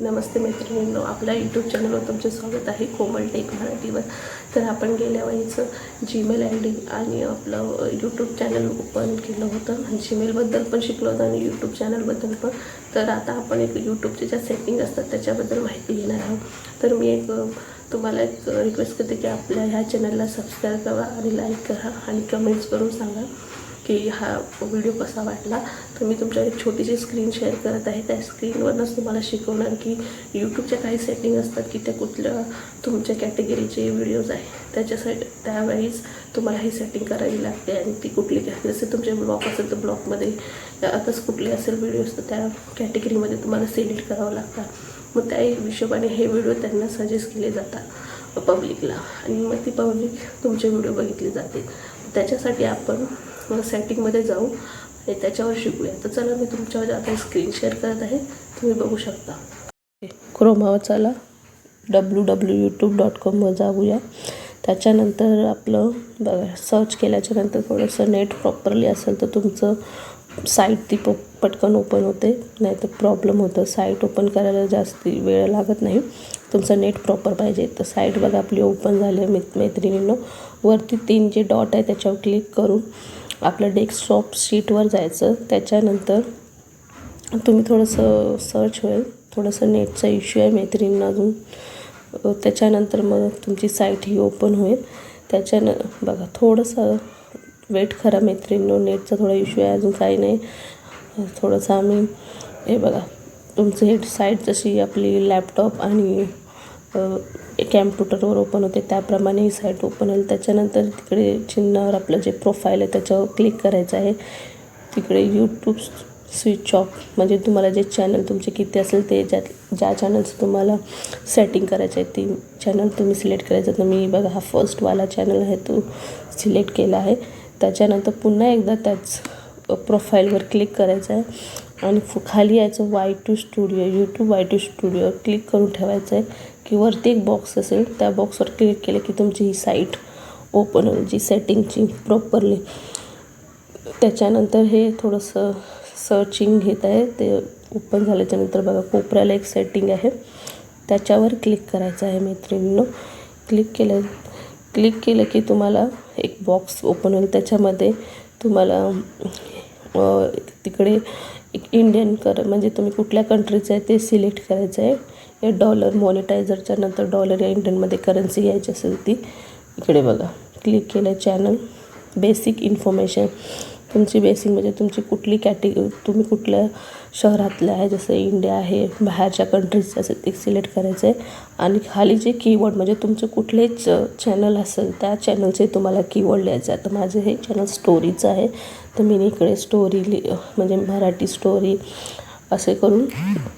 नमस्ते मैत्रिणींनो, आपल्या यूट्यूब चॅनलवर तुमचे स्वागत आहे कोमल टेक मराठीवर. तर आपण गेल्या वेळीचं जीमेल आय डी आणि आपलं यूट्यूब चॅनल ओपन केलं होतं. जीमेलबद्दल पण शिकलो होतं आणि यूट्यूब चॅनलबद्दल पण. तर आता आपण एक यूट्यूबचे ज्या सेटिंग असतात त्याच्याबद्दल माहिती घेणार आहोत. तर मी तुम्हाला एक रिक्वेस्ट करते की आपल्या ह्या चॅनलला सबस्क्राईब करा आणि लाईक करा आणि कमेंट्स करून सांगा की हा व्हिडिओ कसा वाटला. तर मी तुमच्या एक छोटीशी स्क्रीन शेअर करत आहे. त्या स्क्रीनवरनंच तुम्हाला शिकवणार की यूट्यूबच्या काही सेटिंग असतात की त्या कुठल्या तुमच्या कॅटेगरीचे व्हिडिओज आहे त्याच्यासाठी त्यावेळीच तुम्हाला ही सेटिंग करावी लागते. आणि ती कुठली कॅटेगरी जसे तुमचे ब्लॉग असेल तर ब्लॉगमध्ये आताच कुठले असेल व्हिडिओज तर त्या कॅटेगरीमध्ये तुम्हाला सिलेक्ट करावं लागतात. मग त्या हिशोबाने हे व्हिडिओ त्यांना सजेस्ट केले जातात पब्लिकला आणि मग ती पब्लिक तुमचे व्हिडिओ बघितले जाते. त्याच्यासाठी आपण सेटिंगमध्ये जाऊ आणि त्याच्यावर शिकूया. तर चला मी तुमच्यावर आता स्क्रीन शेअर करत आहे, तुम्ही बघू शकता. क्रोमावर चला www.youtube.com जाऊया. त्याच्यानंतर आपलं बघा सर्च केल्याच्यानंतर थोडंसं नेट प्रॉपरली असेल तर तुमचं साईट ती पटकन ओपन होते, नाही तर प्रॉब्लेम होतं. साईट ओपन करायला जास्त वेळ लागत नाही, तुमचं नेट प्रॉपर पाहिजे. तर साईट बघा आपली ओपन झाली आहे मैत्रिणींनो. वरती 3 जे डॉट आहे त्याच्यावर क्लिक करून आपलं डेस्कटॉप शीटवर जायचं. त्याच्यानंतर तुम्ही थोडंसं सर्च होईल, थोडंसं नेटचा इश्यू आहे मैत्रिणींना अजून. त्याच्यानंतर मग तुमची साईट ही ओपन होईल. बघा थोडंसं वेट करा मैत्रिणींनो, नेटचा थोडा इश्यू आहे, अजून काही नाही. थोडंसं आम्ही हे बघा तुमचं हे साईट जशी आपली लॅपटॉप आणि कॅम्प्युटरवर ओपन होते त्याप्रमाणे ही साईट ओपन होईल. त्याच्यानंतर तिकडे चिन्हावर आपलं जे प्रोफाईल आहे त्याच्यावर क्लिक करायचं आहे. तिकडे यूट्यूब स्विच ऑफ म्हणजे तुम्हाला जे चॅनल तुमचे किती असेल ते ज्या चॅनलचं तुम्हाला सेटिंग करायचं आहे ती चॅनल तुम्ही सिलेक्ट करायचं. तर मी बघा हा फर्स्टवाला चॅनल आहे तो सिलेक्ट केला आहे. त्याच्यानंतर पुन्हा एकदा त्याच प्रोफाईलवर क्लिक करायचं आहे आणि खाली यायचं Y2 studio, YouTube Y2 studio click करून ठेवायचं आहे. की वरती एक बॉक्स असेल त्या बॉक्सवर क्लिक केलं की तुमची ही साईट ओपन होईल जी सेटिंगची प्रॉपरली. त्याच्यानंतर हे थोडंसं सर्चिंग घेत आहे. ते ओपन झाल्याच्यानंतर बघा कोपऱ्याला एक सेटिंग आहे त्याच्यावर क्लिक करायचं आहे मैत्रिणींनो. क्लिक केलं की तुम्हाला एक बॉक्स ओपन होईल. त्याच्यामध्ये तुम्हाला तिकडे एक इंडियन म्हणजे तुम्ही कुठल्या कंट्रीचं आहे ते सिलेक्ट करायचं आहे. या डॉलर मॉनिटायझरच्या नंतर डॉलर या इंडियनमध्ये करन्सी घ्यायची असेल ती इकडे बघा क्लिक केलं. चॅनल बेसिक इन्फॉर्मेशन तुमची बेसिक म्हणजे तुमची कुठली कॅटेगरी तुम्ही कुठल्या शहरातलं आहे, जसं इंडिया आहे बाहेरच्या कंट्रीजचं असेल ते सिलेक्ट करायचं आहे. आणि खाली जे कीवर्ड म्हणजे तुमचं कुठलेच चॅनल असेल त्या चॅनलचे तुम्हाला कीवर्ड लिहायचं आहे. तर माझं हे चॅनल स्टोरीचं आहे तर मी इकडे स्टोरी म्हणजे मराठी स्टोरी असे करून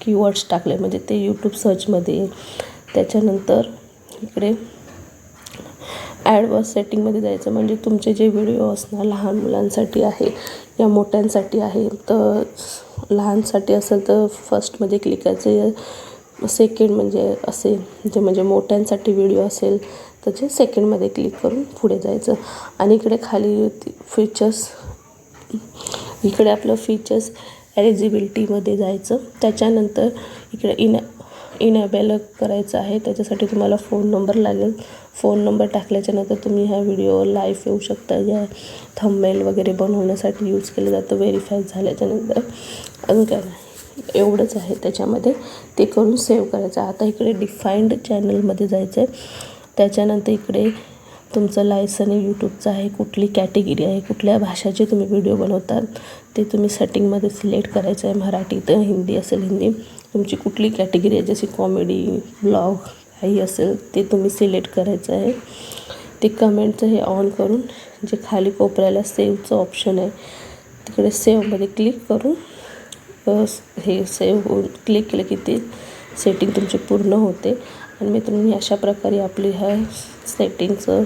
कीवर्ड्स टाकले म्हणजे ते यूट्यूब सर्चमध्ये येईल. त्याच्यानंतर इकडे ॲडव्हान्स सेटिंगमध्ये जायचं म्हणजे तुमचे जे व्हिडिओ असणार लहान मुलांसाठी आहे या मोठ्यांसाठी आहे. तर लहानसाठी असेल तर फर्स्टमध्ये क्लिक करायचं. सेकंड म्हणजे असे म्हणजे मोठ्यांसाठी व्हिडिओ असेल तर जे सेकंडमध्ये क्लिक करून पुढे जायचं. आणि इकडे खाली फीचर्स इकडे आपलं फीचर्स एलिजिबिलिटीमध्ये जायचं. त्याच्यानंतर इकडे इनेबल करायचं आहे. त्याच्यासाठी तुम्हाला फोन नंबर लागेल. फोन नंबर टाकल्याच्यानंतर तुम्ही हा व्हिडिओ लाईव्ह येऊ शकता. या थंबनेल वगैरे बनवण्यासाठी यूज केलं जातं. व्हेरीफाय झाल्याच्यानंतर अजून काय नाही, एवढंच आहे त्याच्यामध्ये. ते करून सेव्ह करायचं. आता इकडे डिफाईन्ड चॅनलमध्ये जायचं आहे. त्याच्यानंतर इकडे तुमचं लायसन आहे यूट्यूबचं आहे, कुठली कॅटेगरी आहे, कुठल्या भाषेचे तुम्ही व्हिडिओ बनवतात ते तुम्ही सेटिंगमध्ये सिलेक्ट करायचं आहे. मराठी तर हिंदी असेल हिंदी, तुमची कुठली कॅटेगरी आहे जशी कॉमेडी ब्लॉग काही असेल ते तुम्ही सिलेक्ट करायचं आहे. ते कमेंटचं हे ऑन करून जे खाली कोपऱ्याला सेव्हचं ऑप्शन आहे तिकडे सेव्हमध्ये क्लिक करून हे सेव्ह होऊन क्लिक केलं की ते सेटिंग तुमची पूर्ण होते. आणि मित्रांनो अशा प्रकारे आपली ह्या सेटिंगचं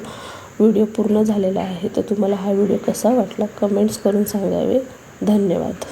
व्हिडिओ पूर्ण झालेला आहे. तर तुम्हाला हा व्हिडिओ कसा वाटला कमेंट्स करून सांगावे. धन्यवाद.